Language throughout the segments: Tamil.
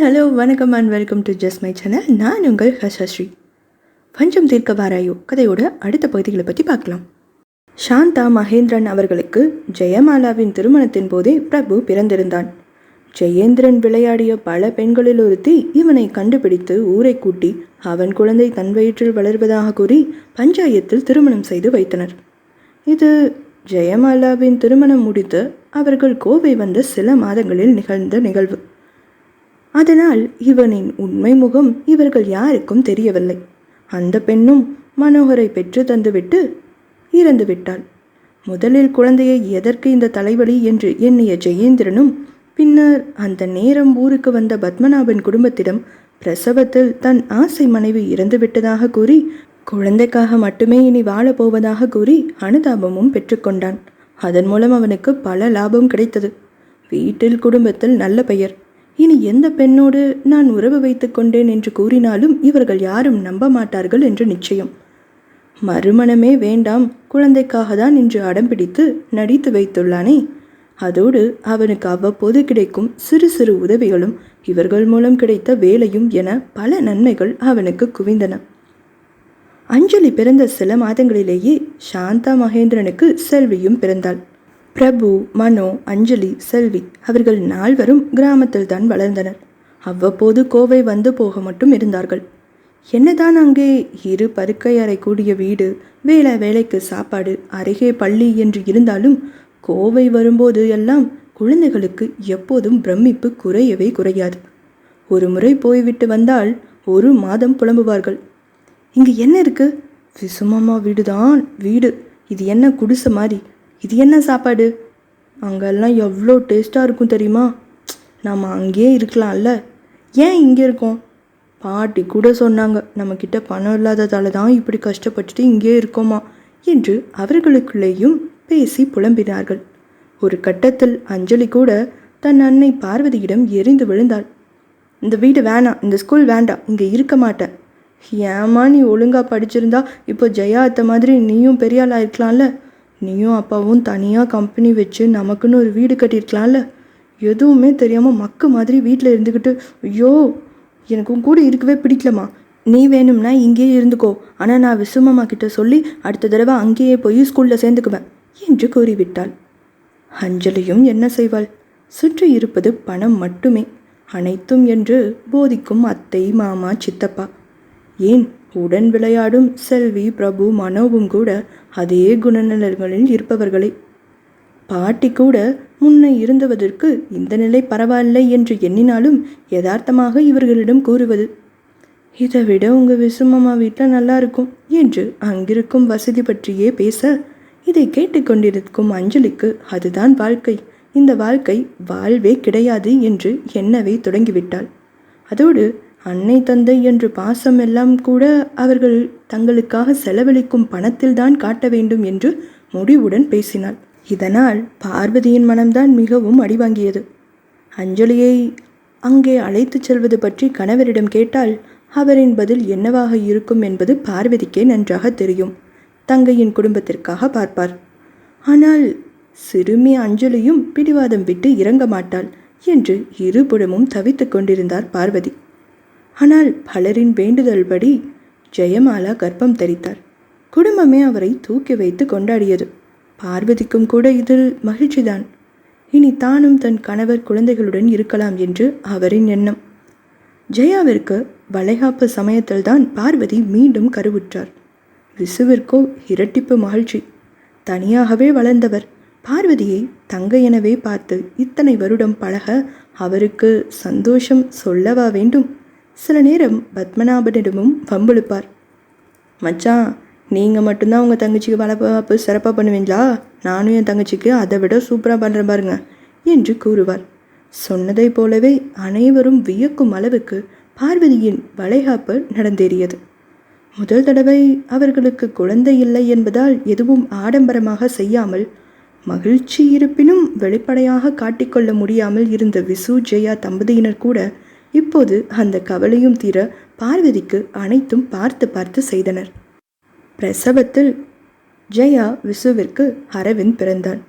ஹலோ வணக்கம் and welcome to just my channel. நான் உங்கள் ஹர்ஷஸ்ரீ. பஞ்சம் தீர்க்க வாராயோ கதையோட அடுத்த பகுதிகளை பற்றி பார்க்கலாம். சாந்தா மகேந்திரன் அவர்களுக்கு ஜெயமாலாவின் திருமணத்தின் போதே பிரபு பிறந்திருந்தான். ஜெயேந்திரன் விளையாடிய பல பெண்களில் ஒருத்தி இவனை கண்டுபிடித்து ஊரை கூட்டி அவன் குழந்தை தன் வயிற்றில் வளர்வதாக கூறி பஞ்சாயத்தில் திருமணம் செய்து வைத்தனர். இது ஜெயமாலாவின் திருமணம் முடித்து அவர்கள் கோவை வந்த சில மாதங்களில் நிகழ்ந்த நிகழ்வு. அதனால் இவனின் உண்மை முகம் இவர்கள் யாருக்கும் தெரியவில்லை. அந்த பெண்ணும் மனோகரை பெற்று தந்துவிட்டு இறந்து விட்டாள். முதலில் குழந்தையை எதற்கு இந்த தலைவலி என்று எண்ணிய ஜெயேந்திரனும் பின்னர் அந்த நேரம் ஊருக்கு வந்த பத்மநாபன் குடும்பத்திடம் பிரசவத்தில் தன் ஆசை மனைவி இறந்து விட்டதாக கூறி குழந்தைக்காக மட்டுமே இனி வாழப்போவதாக கூறி அனுதாபமும் பெற்றுக்கொண்டான். அதன் மூலம் அவனுக்கு பல லாபம் கிடைத்தது. வீட்டில் குடும்பத்தில் நல்ல பெயர். இனி எந்த பெண்ணோடு நான் உறவு வைத்து கொண்டேன் என்று கூறினாலும் இவர்கள் யாரும் நம்ப மாட்டார்கள் என்று நிச்சயம். மறுமணமே வேண்டாம், குழந்தைக்காக தான் இன்று அடம் பிடித்து நடித்து வைத்துள்ளானே. அதோடு அவனுக்கு அவ்வப்போது கிடைக்கும் சிறு சிறு உதவிகளும் இவர்கள் மூலம் கிடைத்த வேலையும் என பல நன்மைகள் அவனுக்கு குவிந்தன. அஞ்சலி பிறந்த சில மாதங்களிலேயே சாந்தா மகேந்திரனுக்கு செல்வியும் பிறந்தாள். பிரபு, மனோ, அஞ்சலி, செல்வி அவர்கள் நால்வரும் கிராமத்தில் தான் வளர்ந்தனர். அவ்வப்போது கோவை வந்து போக மட்டும் இருந்தார்கள். என்னதான் அங்கே இரு படுக்கை அறை கூடிய வீடு, வேலைக்கு சாப்பாடு, அருகே பள்ளி என்று இருந்தாலும் கோவை வரும்போது எல்லாம் குழந்தைகளுக்கு எப்போதும் பிரமிப்பு குறையவே குறையாது. ஒரு முறை போய்விட்டு வந்தால் ஒரு மாதம் புலம்புவார்கள். இங்கு என்ன இருக்கு? விசுமாமா வீடுதான் வீடு. இது என்ன குடிசை மாதிரி? இது என்ன சாப்பாடு? அங்கெல்லாம் எவ்வளோ டேஸ்ட்டாக இருக்கும் தெரியுமா? நம்ம அங்கேயே இருக்கலாம்ல, ஏன் இங்கே இருக்கோம்? பாட்டி கூட சொன்னாங்க, நம்மக்கிட்ட பணம் இல்லாததால தான் இப்படி கஷ்டப்பட்டுட்டு இங்கே இருக்கோமா என்று அவர்களுக்குள்ளேயும் பேசி புலம்பினார்கள். ஒரு கட்டத்தில் அஞ்சலி கூட தன் அன்னை பார்வதியிடம் எரிந்து விழுந்தாள். இந்த வீடு வேணாம், இந்த ஸ்கூல் வேண்டாம், இங்கே இருக்க மாட்டேன். ஏமா நீ ஒழுங்காக படிச்சிருந்தா இப்போ ஜெயா அத்தை மாதிரி நீயும் பெரிய ஆளாக இருக்கலாம்ல. நீயும் அப்பாவும் தனியாக கம்பெனி வச்சு நமக்குன்னு ஒரு வீடு கட்டியிருக்கலாம்ல. எதுவுமே தெரியாமல் மக்கு மாதிரி வீட்டில் இருந்துக்கிட்டு, ஐயோ எனக்கும் கூட இருக்கவே பிடிக்கலம்மா. நீ வேணும்னா இங்கேயே இருந்துக்கோ, ஆனால் நான் விசுமம்மா கிட்ட சொல்லி அடுத்த தடவை அங்கேயே போய் ஸ்கூலில் சேர்ந்துக்குவேன் என்று கூறிவிட்டாள். அஞ்சலியும் என்ன செய்வாள்? சுற்றி இருப்பது பணம் மட்டுமே, அனைத்தும் என்று போதிக்கும் அத்தை, மாமா, சித்தப்பா, ஏன் உடன் விளையாடும் செல்வி, பிரபு, மனோவும் கூட அதே குணநலன்களில் இருப்பவர்களே. பாட்டி கூட முன்னை இருந்துவதற்கு இந்த நிலை பரவாயில்லை என்று எண்ணினாலும் யதார்த்தமாக இவர்களிடம் கூறுவது, இதை விட உங்கள் விசுமம்மா வீட்டில் நல்லா இருக்கும் என்று அங்கிருக்கும் வசதி பற்றியே பேச, இதை கேட்டுக்கொண்டிருக்கும் அஞ்சலிக்கு அதுதான் வாழ்க்கை, இந்த வாழ்க்கை வாழ்வே கிடையாது என்று எண்ணவே தொடங்கிவிட்டாள். அதோடு அன்னை தந்தை என்று பாசம் எல்லாம் கூட அவர்கள் தங்களுக்காக செலவழிக்கும் பணத்தில்தான் காட்ட வேண்டும் என்று முடிவுடன் பேசினாள். இதனால் பார்வதியின் மனம்தான் மிகவும் அடிவாங்கியது. அஞ்சலியை அங்கே அழைத்து செல்வது பற்றி கணவரிடம் கேட்டால் அவரின் பதில் என்னவாக இருக்கும் என்பது பார்வதிக்கே நன்றாக தெரியும். தங்கையின் குடும்பத்திற்காக பார்ப்பார். ஆனால் சிறுமி அஞ்சலியும் பிடிவாதம் விட்டு இறங்க மாட்டாள் என்று இருபுறமும் தவித்து கொண்டிருந்தார் பார்வதி. ஆனால் பலரின் வேண்டுதல் படி ஜெயமாலா கர்ப்பம் தரித்தார். குடும்பமே அவரை தூக்கி வைத்து கொண்டாடியது. பார்வதிக்கும் கூட இதில் மகிழ்ச்சிதான். இனி தானும் தன் கணவர் குழந்தைகளுடன் இருக்கலாம் என்று அவரின் எண்ணம். ஜெயாவிற்கு வளைகாப்பு சமயத்தில்தான் பார்வதி மீண்டும் கருவுற்றார். விசுவிற்கோ இரட்டிப்பு மகிழ்ச்சி. தனியாகவே வளர்ந்தவர் பார்வதியை தங்கை எனவே பார்த்து இத்தனை வருடம் பழக அவருக்கு சந்தோஷம் சொல்லவா வேண்டும்? சில நேரம் பத்மநாபனிடமும் வம்புழுப்பார். மச்சான், நீங்கள் மட்டும்தான் உங்கள் தங்கச்சிக்கு வளர்ப்பு சிறப்பாக பண்ணுவீங்களா? நானும் என் தங்கச்சிக்கு அதை விட சூப்பராக பண்ணுறேன் பாருங்க என்று கூறுவார். சொன்னதை போலவே அனைவரும் வியக்கும் அளவுக்கு பார்வதியின் வளைகாப்பு நடந்தேறியது. முதல் தடவை அவர்களுக்கு குழந்தை இல்லை என்பதால் எதுவும் ஆடம்பரமாக செய்யாமல், மகிழ்ச்சி இருப்பினும் வெளிப்படையாக காட்டிக்கொள்ள முடியாமல் இருந்த விசு, ஜெயா தம்பதியினர் கூட இப்போது அந்த கவலையும் தீர பார்வதிக்கு அனைத்தும் பார்த்து பார்த்து செய்தனர். பிரசவத்தில் ஜெயா விசுவிற்கு அரவிந்த் பிறந்தான்.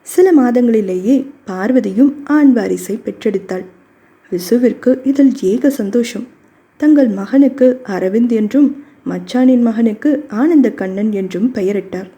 சில மாதங்களிலேயே பார்வதியும் ஆண் வாரிசை பெற்றெடுத்தாள். விசுவிற்கு இதில் ஏக சந்தோஷம். தங்கள் மகனுக்கு அரவிந்த் என்றும் மச்சானின் மகனுக்கு ஆனந்த கண்ணன் என்றும் பெயரிட்டார்.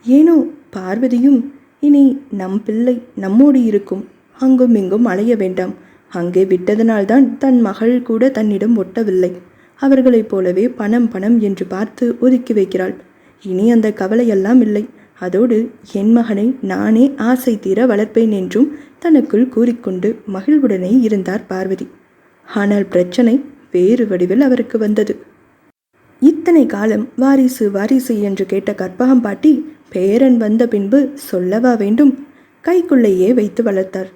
ஏனோ பார்வதியும் இனி நம் பிள்ளை நம்மோடு இருக்கும், அங்கும் இங்கும் அலைய வேண்டாம், அங்கே விட்டதனால்தான் தன் மகள் கூட தன்னிடம் ஒட்டவில்லை, அவர்களைப் போலவே பணம் பணம் என்று பார்த்து ஒதுக்கி வைக்கிறாள், இனி அந்த கவலையெல்லாம் இல்லை, அதோடு என் மகனை நானே ஆசை தீர வளர்ப்பேன் என்றும் தனக்குள் கூறிக்கொண்டு மகிழ்வுடனே இருந்தார் பார்வதி. ஆனால் பிரச்சனை வேறு வடிவில் அவருக்கு வந்தது. இத்தனை காலம் வாரிசு வாரிசு என்று கேட்ட கற்பகம் பாட்டி பேரன் வந்த பின்பு சொல்லவா வேண்டும், கைக்குள்ளேயே வைத்து வளர்த்தார்.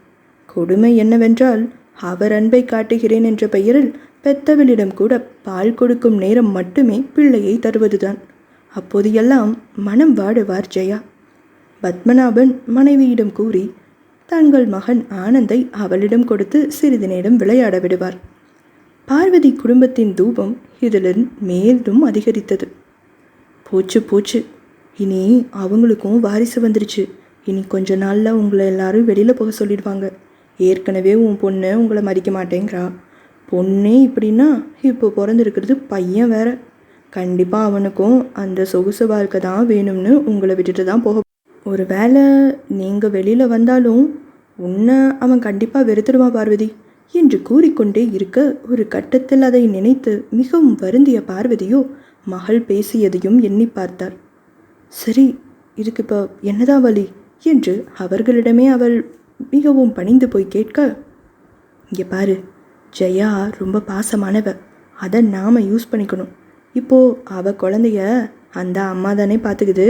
கொடுமை என்னவென்றால், அவர் அன்பை காட்டுகிறேன் என்ற பெயரில் பெத்தவளிடம் கூட பால் கொடுக்கும் நேரம் மட்டுமே பிள்ளையை தருவதுதான். அப்போது எல்லாம் மனம் வாடுவார் ஜெயா. பத்மநாபன் மனைவியிடம் கூறி தங்கள் மகன் ஆனந்தை அவளிடம் கொடுத்து சிறிது நேரம் விளையாட விடுவார். பார்வதி குடும்பத்தின் தூபம் இதில் மேலும் அதிகரித்தது. போச்சு போச்சு, இனி அவங்களுக்கும் வாரிசு வந்துருச்சு, இனி கொஞ்ச நாளில் உங்களை எல்லாரும் வெளியில் போக சொல்லிடுவாங்க, ஏற்கனவே உன் பொண்ணு உங்களை மதிக்க மாட்டேங்கிறா, பொண்ணே இப்படின்னா இப்போ பிறந்திருக்கிறது பையன் வேற, கண்டிப்பாக அவனுக்கும் அந்த சொகுசு வாழ்க்கை தான் வேணும்னு உங்களை விட்டுட்டு தான் போக, ஒரு வேளை நீங்கள் வெளியில் வந்தாலும் உன்னை அவன் கண்டிப்பாக வெறுத்துடுவான் பார்வதி என்று கூறிக்கொண்டே இருக்க, ஒரு கட்டத்தில் அதை நினைத்து மிகவும் வருந்திய பார்வதியோ மகள் பேசியதையும் எண்ணி பார்த்தார். சரி, இதுக்கு இப்போ என்னதான் வழி என்று அவர்களிடமே அவள் மிகவும் பணிந்து போய் கேட்க, இங்கே பாரு, ஜெயா ரொம்ப பாசமானவ, அதை நாம் யூஸ் பண்ணிக்கணும். இப்போது அவள் குழந்தைய அந்த அம்மா தானே பார்த்துக்குது,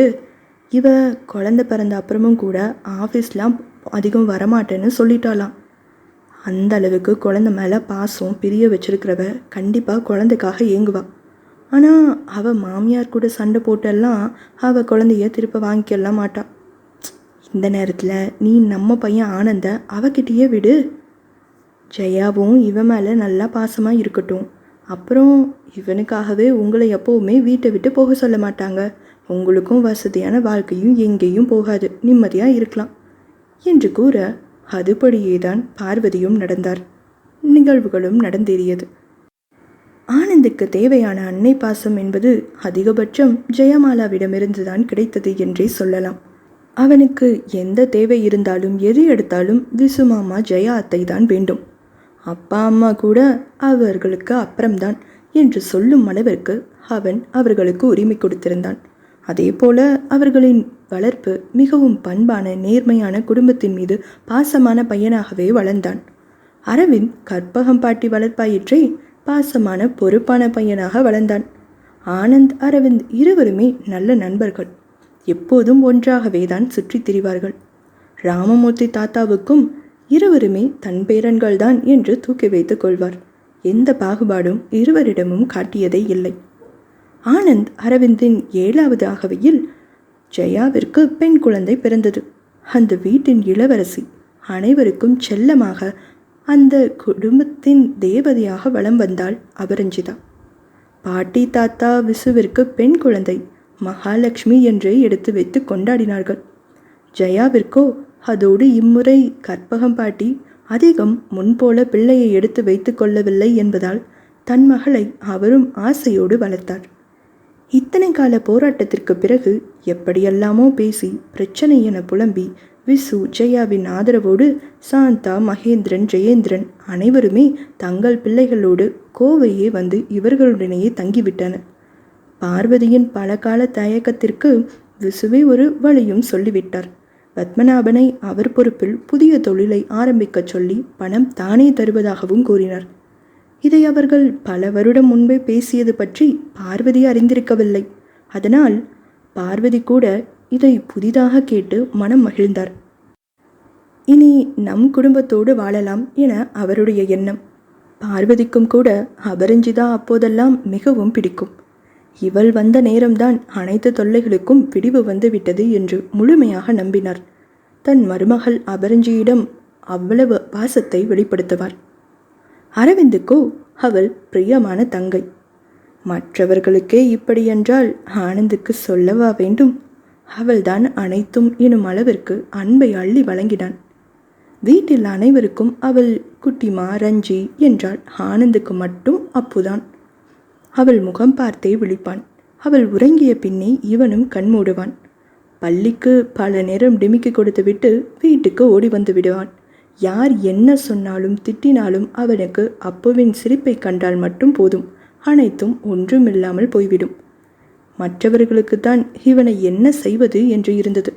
இவ குழந்தை பிறந்த அப்புறமும் கூட ஆஃபீஸ்லாம் அதிகம் வரமாட்டேன்னு சொல்லிட்டாலாம். அந்த அளவுக்கு குழந்தை மேலே பாசம் பிரிய வச்சிருக்கிறவ கண்டிப்பாக குழந்தைக்காக ஏங்குவா. ஆனால் அவள் மாமியார் கூட சண்டை போட்டெல்லாம் அவள் குழந்தைய திருப்ப வாங்கிக்கலாம் மாட்டா. இந்த நேரத்தில் நீ நம்ம பையன் ஆனந்த அவகிட்டயே விடு, ஜெயாவும் இவன் மேலே நல்லா பாசமாக இருக்கட்டும், அப்புறம் இவனுக்காகவே உங்களை எப்போவுமே வீட்டை விட்டு போக சொல்ல மாட்டாங்க, உங்களுக்கும் வசதியான வாழ்க்கையும் எங்கேயும் போகாது, நிம்மதியாக இருக்கலாம் என்று கூற, அதுபடியேதான் பார்வதியும் நடந்தார். நிகழ்வுகளும் நடந்தேறியது. ஆனந்துக்கு தேவையான அன்னை பாசம் என்பது அதிகபட்சம் ஜெயமாலாவிடமிருந்து தான் கிடைத்தது என்றே சொல்லலாம். அவனுக்கு எந்த தேவை இருந்தாலும் எது எடுத்தாலும் விசுமாமா ஜெயா அத்தை தான் வேண்டும், அப்பா அம்மா கூட அவர்களுக்கு அப்புறம்தான் என்று சொல்லும் அளவிற்கு அவன் அவர்களுக்கு உரிமை கொடுத்திருந்தான். அதே போல அவர்களின் வளர்ப்பு மிகவும் பண்பான நேர்மையான குடும்பத்தின் மீது பாசமான பையனாகவே வளர்ந்தான். அரவிந்த் கற்பகம் பாட்டி வளர்ப்பாயிற்றே பாசமான பொறுப்பான பையனாக வளர்ந்தான். ஆனந்த் அரவிந்த் இருவருமே நல்ல நண்பர்கள், எப்போதும் ஒன்றாகவே தான் சுற்றித் திரிவார்கள். ராமமூர்த்தி தாத்தாவுக்கும் இருவருமே தன் பேரன்கள்தான் என்று தூக்கி வைத்துக் கொள்வார். எந்த பாகுபாடும் இருவரிடமும் காட்டியதே இல்லை. ஆனந்த் அரவிந்தின் 7வது ஆகவையில் ஜெயாவிற்கு பெண் குழந்தை பிறந்தது. அந்த வீட்டின் இளவரசி, அனைவருக்கும் செல்லமாக அந்த குடும்பத்தின் தேவதையாக வலம் வந்தாள் அபரஞ்சிதா. பாட்டி தாத்தா விசுவிற்கு பெண் குழந்தை மகாலட்சுமி என்றே எடுத்து வைத்து கொண்டாடினார்கள். ஜெயாவிற்கோ அதோடு இம்முறை கற்பகம் பாட்டி அதிகம் முன்போல பிள்ளையை எடுத்து வைத்து கொள்ளவில்லை என்பதால் தன் மகளை அவரும் ஆசையோடு வளர்த்தார். இத்தனை கால போராட்டத்திற்கு பிறகு எப்படியெல்லாமோ பேசி பிரச்சனை என புலம்பி விசு ஜெயாவின் ஆதரவோடு சாந்தா, மகேந்திரன், ஜெயேந்திரன் அனைவருமே தங்கள் பிள்ளைகளோடு கோவையே வந்து இவர்களுடனேயே தங்கிவிட்டனர். பார்வதியின் பல கால தயக்கத்திற்கு விசுவை ஒரு வழியும் சொல்லிவிட்டார். பத்மநாபனை அவர் பொறுப்பில் புதிய தொழிலை ஆரம்பிக்கச் சொல்லி பணம் தானே தருவதாகவும் கூறினார். இதை அவர்கள் பல வருடம் முன்பே பேசியது பற்றி பார்வதி அறிந்திருக்கவில்லை. அதனால் பார்வதி கூட இதை புதிதாக கேட்டு மனம் மகிழ்ந்தார். இனி நம் குடும்பத்தோடு வாழலாம் என அவருடைய எண்ணம். பார்வதிக்கும் கூட அபரஞ்சிதா அப்போதெல்லாம் மிகவும் பிடிக்கும். இவள் வந்த நேரம்தான் அனைத்து தொல்லைகளுக்கும் விடிவு வந்து விட்டது என்று முழுமையாக நம்பினார். தன் மருமகள் அபரஞ்சியிடம் அவ்வளவு பாசத்தை வெளிப்படுத்துவார். அரவிந்துக்கோ அவள் பிரியமான தங்கை. மற்றவர்களுக்கே இப்படியென்றால் ஆனந்துக்கு சொல்லவா வேண்டும்? அவள்தான் அனைத்தும் எனும் அளவிற்கு அன்பை அள்ளி வழங்கினான். வீட்டில் அனைவருக்கும் அவள் குட்டிமா, ரஞ்சி என்றால் ஆனந்துக்கு மட்டும் அப்புதான். அவள் முகம் பார்த்தே விழிப்பான். அவள் உறங்கிய பின்னே இவனும் கண்மூடுவான். பள்ளிக்கு பல நேரம் டிமிக்கி கொடுத்து விட்டு வீட்டுக்கு ஓடி வந்து விடுவான். யார் என்ன சொன்னாலும் திட்டினாலும் அவனுக்கு அப்புவின் சிரிப்பை கண்டால் மட்டும் போதும், அனைத்தும் ஒன்றுமில்லாமல் போய்விடும். மற்றவர்களுக்குத்தான் இவனை என்ன செய்வது என்று இருந்தது.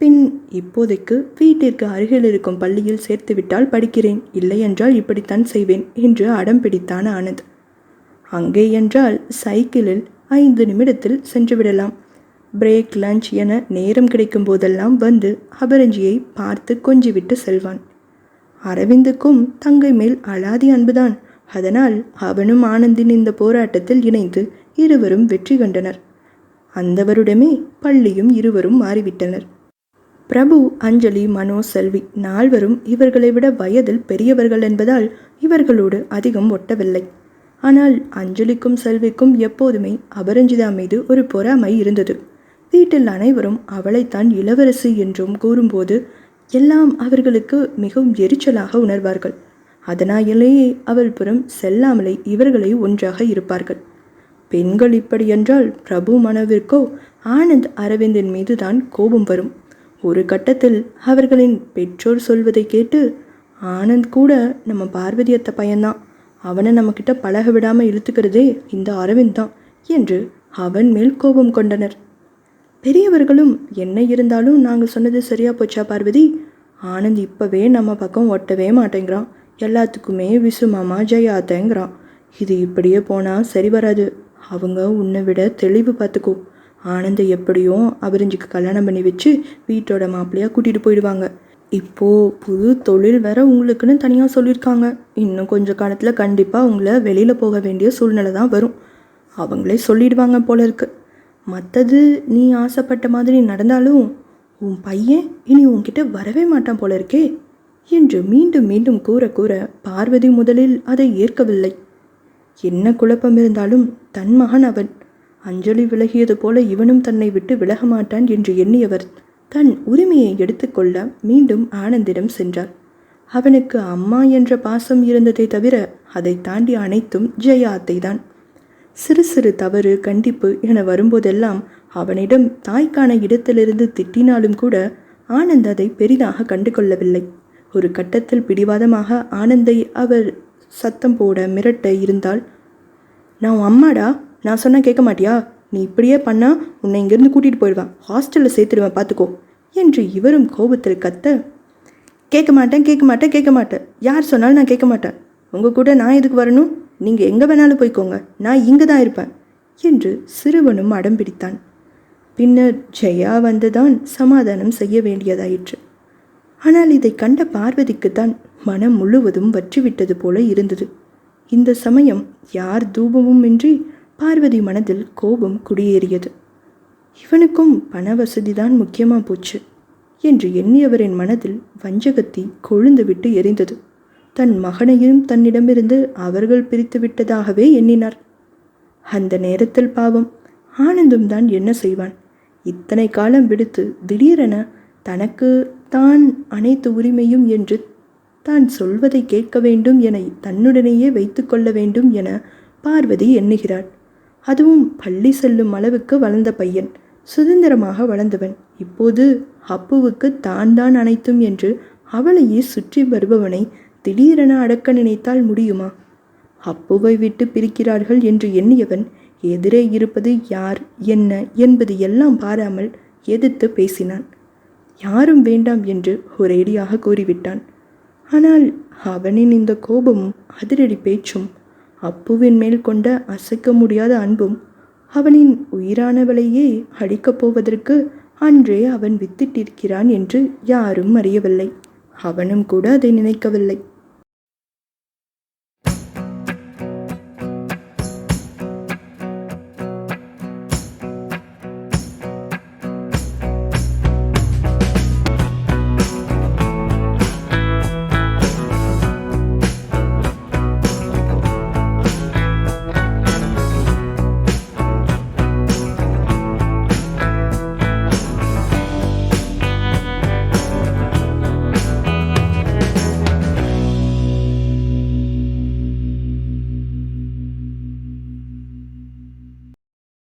பின் இப்போதைக்கு வீட்டிற்கு அருகில் இருக்கும் பள்ளியில் சேர்த்துவிட்டால் படிக்கிறேன், இல்லையென்றால் இப்படித்தான் செய்வேன் என்று அடம் பிடித்தான் ஆனந்த். அங்கே என்றால் சைக்கிளில் 5 நிமிடத்தில் சென்று விடலாம். பிரேக், லஞ்ச் என நேரம் கிடைக்கும் போதெல்லாம் வந்து அபரஞ்சியை பார்த்து கொஞ்சிவிட்டு செல்வான். அரவிந்துக்கும் தங்கை மேல் அலாதி அன்புதான். அதனால் அவனும் ஆனந்தின் இந்த போராட்டத்தில் இணைந்து இருவரும் வெற்றி கண்டனர். அந்த வருடமே பள்ளியும் இருவரும் மாறிவிட்டனர். பிரபு, அஞ்சலி, மனோ, செல்வி 4வரும் இவர்களை விட வயதில் பெரியவர்கள் என்பதால் இவர்களோடு அதிகம் ஒட்டவில்லை. ஆனால் அஞ்சலிக்கும் செல்விக்கும் எப்போதுமே அபரஞ்சிதா மீது ஒரு பொறாமை இருந்தது. வீட்டில் அனைவரும் அவளைத்தான் இளவரசி என்றும் கூறும்போது எல்லாம் அவர்களுக்கு மிகவும் எரிச்சலாக உணர்வார்கள். அதனாலேயே அவள் புறம் செல்லாமலே இவர்களை ஒன்றாக இருப்பார்கள். பெண்கள் இப்படியென்றால் பிரபு, மனோவிற்கோ ஆனந்த், அரவிந்தின் மீதுதான் கோபம் வரும். ஒரு கட்டத்தில் அவர்களின் பெற்றோர் சொல்வதை கேட்டு, ஆனந்த் கூட நம்ம பார்வதியத்த பையன்தான், அவனை நம்மக்கிட்ட பழக விடாமல் இழுத்துக்கிறதே இந்த அரவிந்த் தான் என்று அவன் மேல் கோபம் கொண்டனர். பெரியவர்களும் என்ன இருந்தாலும் நாங்கள் சொன்னது சரியா போச்சா பார்வதி, ஆனந்த் இப்போவே நம்ம பக்கம் ஒட்டவே மாட்டேங்கிறான், எல்லாத்துக்குமே விசுமாமா ஜெயாத்தேங்கிறான், இது இப்படியே போனால் சரி வராது, அவங்க உன்னை விட தெளிவு பார்த்துக்கோ, ஆனந்தை எப்படியும் அபரஞ்சிக்கு கல்யாணம் பண்ணி வச்சு வீட்டோட மாப்பிள்ளையாக கூட்டிகிட்டு போயிடுவாங்க, இப்போது புது தொழில் வேற உங்களுக்குன்னு தனியாக சொல்லியிருக்காங்க, இன்னும் கொஞ்சம் காலத்தில் கண்டிப்பாக உங்களை வெளியில் போக வேண்டிய சூழ்நிலை தான் வரும், அவங்களே சொல்லிடுவாங்க போல இருக்கு, மற்றது நீ ஆசைப்பட்ட மாதிரி நடந்தாலும் உன் பையன் இனி உன்கிட்ட வரவே மாட்டான் போல இருக்கே என்று மீண்டும் மீண்டும் கூற கூற பார்வதி முதலில் அதை ஏற்கவில்லை. என்ன குழப்பம் இருந்தாலும் தன் மகன் அவன். அஞ்சலி விலகியது போல இவனும் தன்னை விட்டு விலக மாட்டான் என்று எண்ணியவர் தன் உரிமையை எடுத்துக்கொள்ள மீண்டும் ஆனந்திடம் சென்றார். அவனுக்கு அம்மா என்ற பாசம் இருந்ததை தவிர அதை தாண்டி அனைத்தும் ஜெயா அத்தை தான். சிறு சிறு தவறு, கண்டிப்பு என வரும்போதெல்லாம் அவனிடம் தாய்க்கான இடத்திலிருந்து திட்டினாலும் கூட ஆனந்த் அதை பெரிதாக கண்டு கொள்ளவில்லை. ஒரு கட்டத்தில் பிடிவாதமாக ஆனந்தை அவர் சத்தம் போட மிரட்ட இருந்தால், நான் அம்மாடா, நான் சொன்னால் கேட்க மாட்டியா, நீ இப்படியே பண்ணா உன்னை இங்கேருந்து கூட்டிகிட்டு போயிடுவேன், ஹாஸ்டலில் சேர்த்துடுவேன் பார்த்துக்கோ என்று இவரும் கோபத்தில் கத்த, கேட்க மாட்டேன் கேட்க மாட்டேன் கேட்க மாட்டேன், யார் சொன்னாலும் நான் கேட்க மாட்டேன், உங்கள் கூட நான் எதுக்கு வரணும், நீங்கள் எங்கே வேணாலும் போய்க்கோங்க, நான் இங்கே தான் இருப்பேன் என்று சிறுவனும் அடம் பிடித்தான். பின்னர் ஜெயா வந்துதான் சமாதானம் செய்ய வேண்டியதாயிற்று. ஆனால் இதை கண்ட பார்வதிக்குத்தான் மனம் முழுவதும் வற்றிவிட்டது போல இருந்தது. இந்த சமயம் யார் தூபமும் இன்றி பார்வதி மனதில் கோபம் குடியேறியது. இவனுக்கும் பண வசதிதான் முக்கியமாக போச்சு என்று எண்ணியவரின் மனதில் வஞ்சகத்தி கொழுந்து விட்டு எரிந்தது. தன் மகனையும் தன்னிடமிருந்து அவர்கள் பிரித்து விட்டதாகவே எண்ணினார். அந்த நேரத்தில் பாவம் ஆனந்தும் தான் என்ன செய்வான்? இத்தனை காலம் விடுத்து திடீரென தனக்கு தான் அனைத்து உரிமையும் என்று தான் சொல்வதை கேட்க வேண்டும் என தன்னுடனேயே வைத்து கொள்ள வேண்டும் என பார்வதி எண்ணுகிறாள். அதுவும் பள்ளி செல்லும் அளவுக்கு வளர்ந்த பையன், சுதந்திரமாக வளர்ந்தவன். இப்போது அப்புவுக்கு தான் தான் அனைத்தும் என்று அவளையே சுற்றி வருபவனை திடீரென அடக்க நினைத்தால் முடியுமா? அப்புவை விட்டு பிரிக்கிறார்கள் என்று எண்ணியவன் எதிரே இருப்பது யார், என்ன என்பது எல்லாம் பாராமல் எதிர்த்து பேசினான். யாரும் வேண்டாம் என்று ஒரேடியாக கூறிவிட்டான். ஆனால் அவனின் இந்த கோபமும் அதிரடி பேச்சும், அப்புவின் மேல் கொண்ட அசைக்க முடியாத அன்பும் அவனின் உயிரானவளையே அழிக்கப் போவதற்கு அன்றே அவன் வித்திட்டிருக்கிறான் என்று யாரும் அறியவில்லை. அவனும் கூட அதை நினைக்கவில்லை.